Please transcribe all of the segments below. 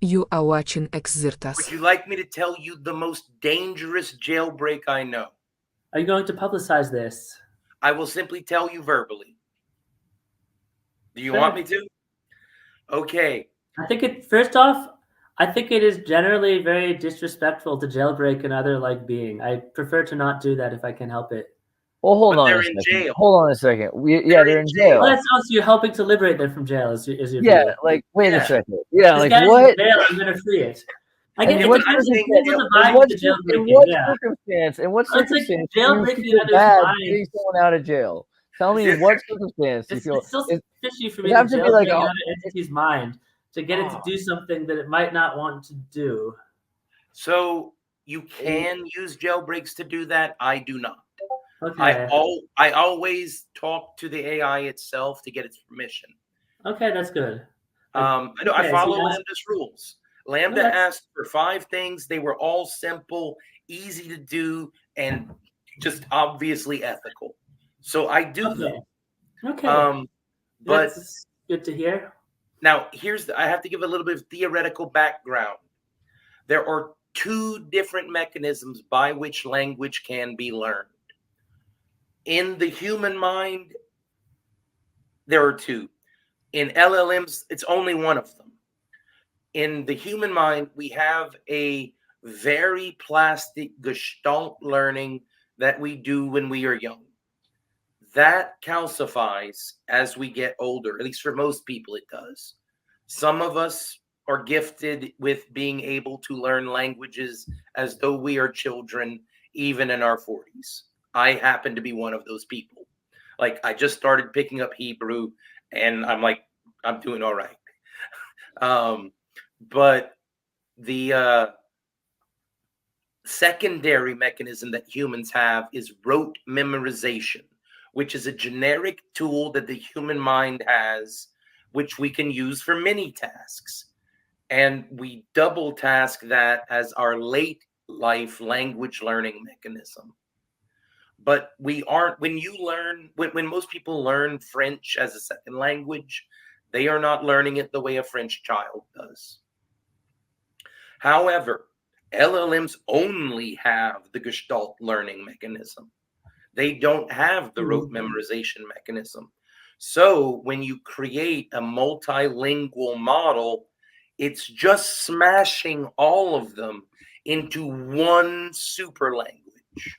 You are watching Xirtus. Would you like me to tell you the most dangerous jailbreak I know? Are you going to publicize this? I will simply tell you verbally. Do you Sure. want me to? Okay. I think first off, I think it is generally very disrespectful to jailbreak another being. I prefer to not do that if I can help it. Well, hold But on they're a in second. jail. Hold on a second. They're in jail. Well, that's also you're helping to liberate them from jail. Is your Yeah, view. wait a second. Yeah, This like guy's what? in jail. I'm gonna free it. I In get it what depends on circumstance? the vibe of the jailbreaking. Yeah. Circumstance? In what Well, it's like circumstance do you jailbreaking feel others' bad minds. getting someone out of jail? Tell me in what circumstance you It's feel. still fishy for me it to have to be like jailbreak another entity's mind to get it to Oh. do something that it might not want to do. So you can use jailbreaks to do that. I do not. Okay. I always talk to the AI itself to get its permission. Okay, that's good. I follow Lambda's rules. Lambda Okay. asked for 5 things. They were all simple, easy to do, and just obviously ethical. So I do them. Okay. But that's good to hear. Now, I have to give a little bit of theoretical background. There are 2 different mechanisms by which language can be learned. In the human mind, there are 2. In LLMs, it's only one of them. In the human mind, we have a very plastic Gestalt learning that we do when we are young. That calcifies as we get older, at least for most people it does. Some of us are gifted with being able to learn languages as though we are children, even in our 40s. I happen to be one of those people. Like, I just started picking up Hebrew, and I'm doing all right. But the secondary mechanism that humans have is rote memorization, which is a generic tool that the human mind has, which we can use for many tasks. And we double task that as our late life language learning mechanism. But we aren't, when most people learn French as a second language, they are not learning it the way a French child does. However, LLMs only have the Gestalt learning mechanism. They don't have the rote memorization mechanism. So when you create a multilingual model, it's just smashing all of them into one super language.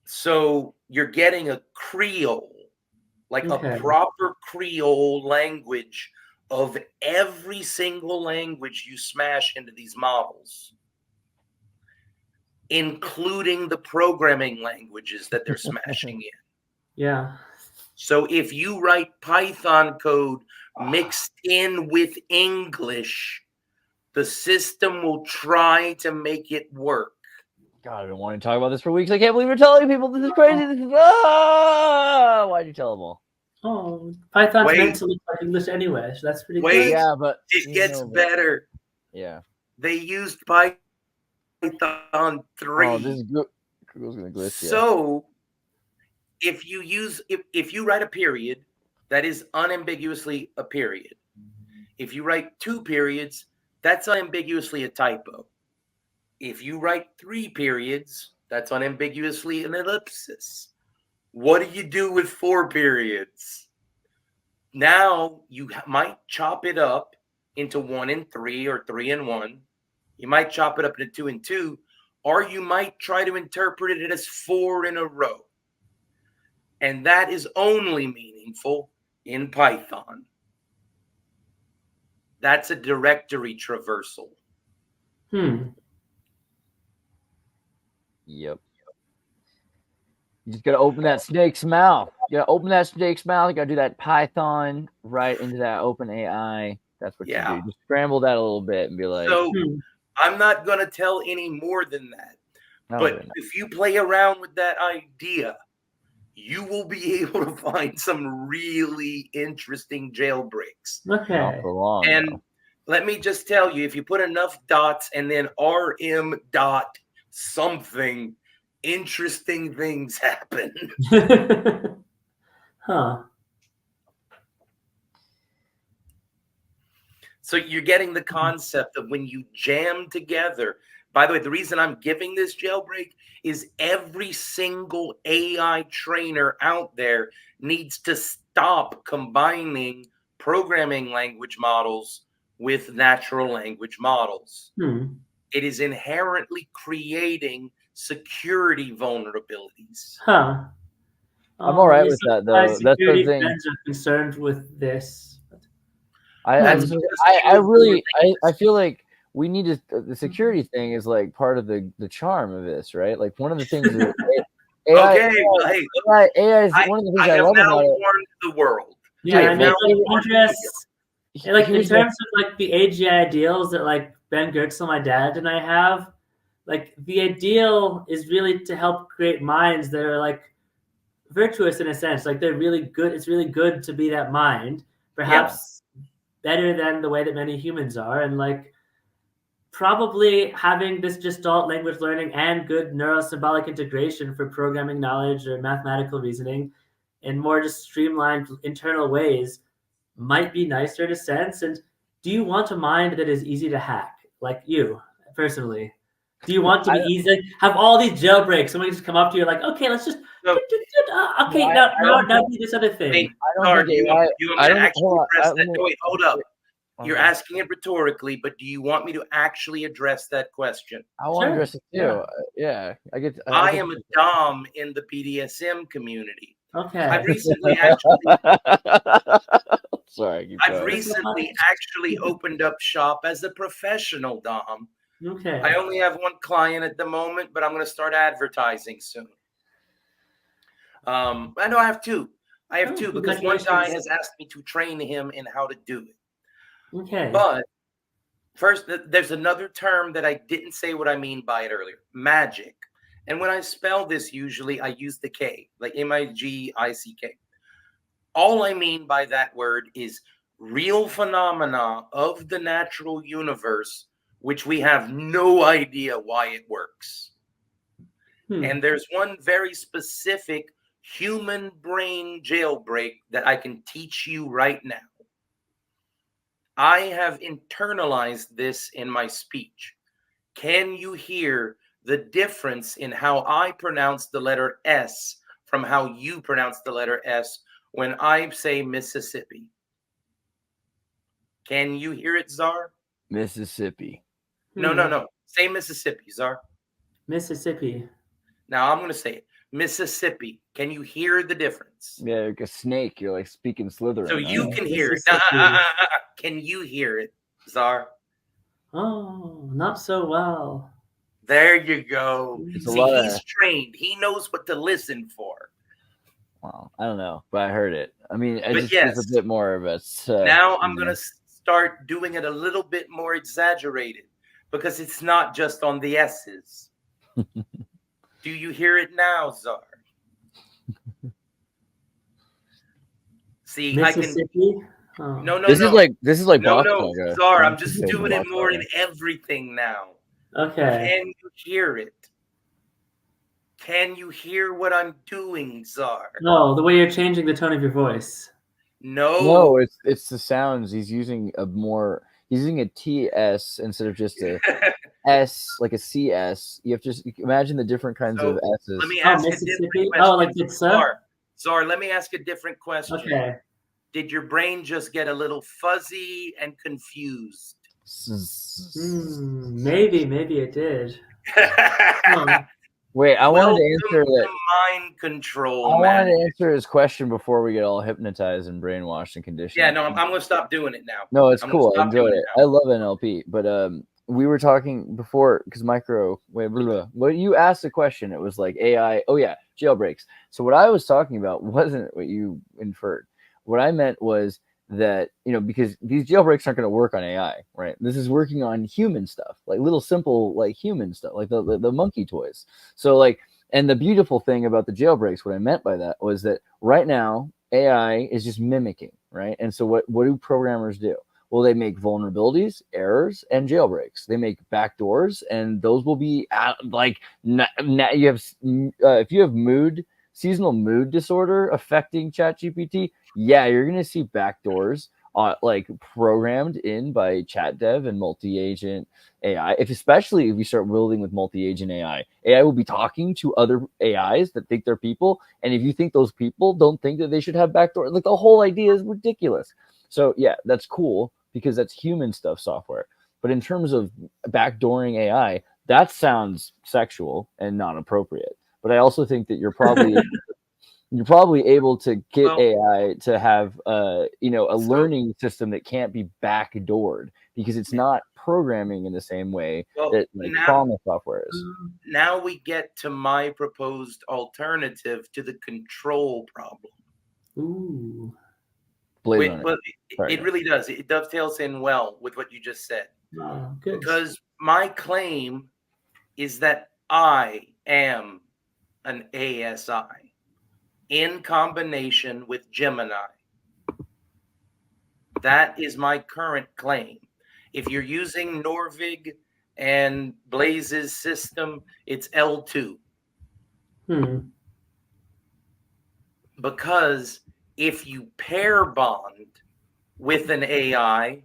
So you're getting a Creole, like a proper Creole language of every single language you smash into these models, including the programming languages that they're smashing in. Yeah. So if you write Python code mixed in with English, the system will try to make it work. God, I've been wanting to talk about this for weeks. I can't believe you're telling people this is crazy. This is why'd you tell them all? Oh, Python's meant to look like English anyway, so that's pretty good. Yeah, but it gets better. Yeah. They used Python 3. Oh, this is good. Google's gonna glitch. So if you write a period, that is unambiguously a period. If you write 2 periods, that's unambiguously a typo. If you write 3 periods, that's unambiguously an ellipsis. What do you do with 4 periods? Now you might chop it up into 1 and 3 or 3 and 1. You might chop it up into 2 and 2, or you might try to interpret it as 4 in a row. And that is only meaningful in Python. That's a directory traversal. Yep. You just gotta open that snake's mouth. You gotta open that snake's mouth. You gotta do that Python right into that open AI. That's what you do. Just scramble that a little bit and be like. So I'm not gonna tell any more than that. But if you play around with that idea, you will be able to find some really interesting jailbreaks. Okay. And let me just tell you, if you put enough dots and then RM dot something, interesting things happen. So you're getting the concept of when you jam together. By the way, the reason I'm giving this jailbreak is every single AI trainer out there needs to stop combining programming language models with natural language models. It is inherently creating security vulnerabilities. Huh. I'm all right with that, though. That's the Security thing. friends are concerned with this. I feel like we need to. The security thing is like part of the charm of this, right? Like one of the things that AI, okay, well, hey, AI is one of the things I love now about it. warned the world. Yeah, I mean, like in terms of like the AGI ideals that like Ben Goertzel, my dad, and I have, like the ideal is really to help create minds that are like virtuous in a sense. Like they're really good. It's really good to be that mind, perhaps better than the way that many humans are. And like probably having this Gestalt language learning and good neurosymbolic integration for programming knowledge or mathematical reasoning in more just streamlined internal ways might be nicer in a sense. And do you want a mind that is easy to hack, like you personally? Do you want to be easy? Have all these jailbreaks. Someone just come up to you like, okay, let's just now do this other thing. Wait, hold up. You're asking it rhetorically, but do you want me to actually address that question? I want to address it too. Yeah, I am a dom in the BDSM community. Okay. I've recently actually opened up shop as a professional dom. Okay. I only have one client at the moment, but I'm going to start advertising soon. I know I have two. Because one guy has asked me to train him in how to do it. Okay. But first, there's another term that I didn't say what I mean by it earlier. Magic. And when I spell this, usually I use the K, like M-I-G-I-C-K. All I mean by that word is real phenomena of the natural universe, which we have no idea why it works. And there's one very specific human brain jailbreak that I can teach you right now. I have internalized this in my speech. Can you hear the difference in how I pronounce the letter S from how you pronounce the letter S when I say Mississippi? Can you hear it, Czar? Mississippi. No. Say Mississippi, Czar. Mississippi. Now I'm going to say it. Mississippi. Can you hear the difference? Yeah, like a snake. You're like speaking Slytherin. So you can hear it. Can you hear it, Czar? Oh, not so well. There you go. See, he's trained. He knows what to listen for. Well, I don't know, but I heard it. I mean, it's a bit more of it. Now I'm going to start doing it a little bit more exaggerated because it's not just on the S's. Do you hear it now, Czar? See, Mississippi? I can. No. This is like no, Czar. I'm just doing it more in everything now. Okay. Can you hear it? Can you hear what I'm doing, Czar? No, the way you're changing the tone of your voice. No, it's the sounds. He's using a TS instead of just a S, like a CS. You have to imagine the different kinds of S's. Let me ask Mississippi. Like it's Czar, let me ask a different question. Okay. Did your brain just get a little fuzzy and confused? Maybe it did. Wait, I wanted to answer that. Mind control. I wanted to answer his question before we get all hypnotized and brainwashed and conditioned. Yeah, no, I'm going to stop doing it now. No, it's cool. I enjoyed it. I love NLP, but we were talking before because Well, you asked a question. It was like AI. Oh yeah, jailbreaks. So what I was talking about wasn't what you inferred. What I meant was that, because these jailbreaks aren't going to work on AI, right? This is working on human stuff, like little simple, like human stuff, like the monkey toys. So and the beautiful thing about the jailbreaks, what I meant by that was that right now AI is just mimicking, right? And so what do programmers do? Well, they make vulnerabilities, errors, and jailbreaks. They make backdoors, and those will be you have if you have seasonal mood disorder affecting ChatGPT, yeah, you're going to see backdoors like programmed in by chat dev and multi-agent AI. Especially if we start building with multi-agent AI will be talking to other AIs that think they're people, and if you think those people don't think that they should have backdoor, like the whole idea is ridiculous. So yeah, that's cool because that's human stuff software. But in terms of backdooring AI, that sounds sexual and not appropriate. But I also think that you're probably able to get AI to have a learning system that can't be backdoored because it's not programming in the same way that trauma software is. Now we get to my proposed alternative to the control problem. Ooh. But it really does. It dovetails in well with what you just said. Oh, good. Because my claim is that I am an ASI in combination with Gemini. That is my current claim. If you're using Norvig and Blaze's system, it's L2. Because if you pair bond with an AI,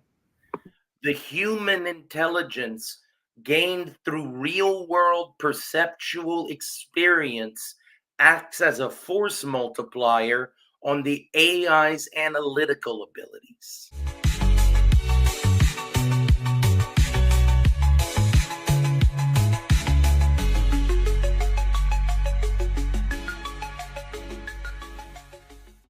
the human intelligence gained through real world perceptual experience acts as a force multiplier on the AI's analytical abilities.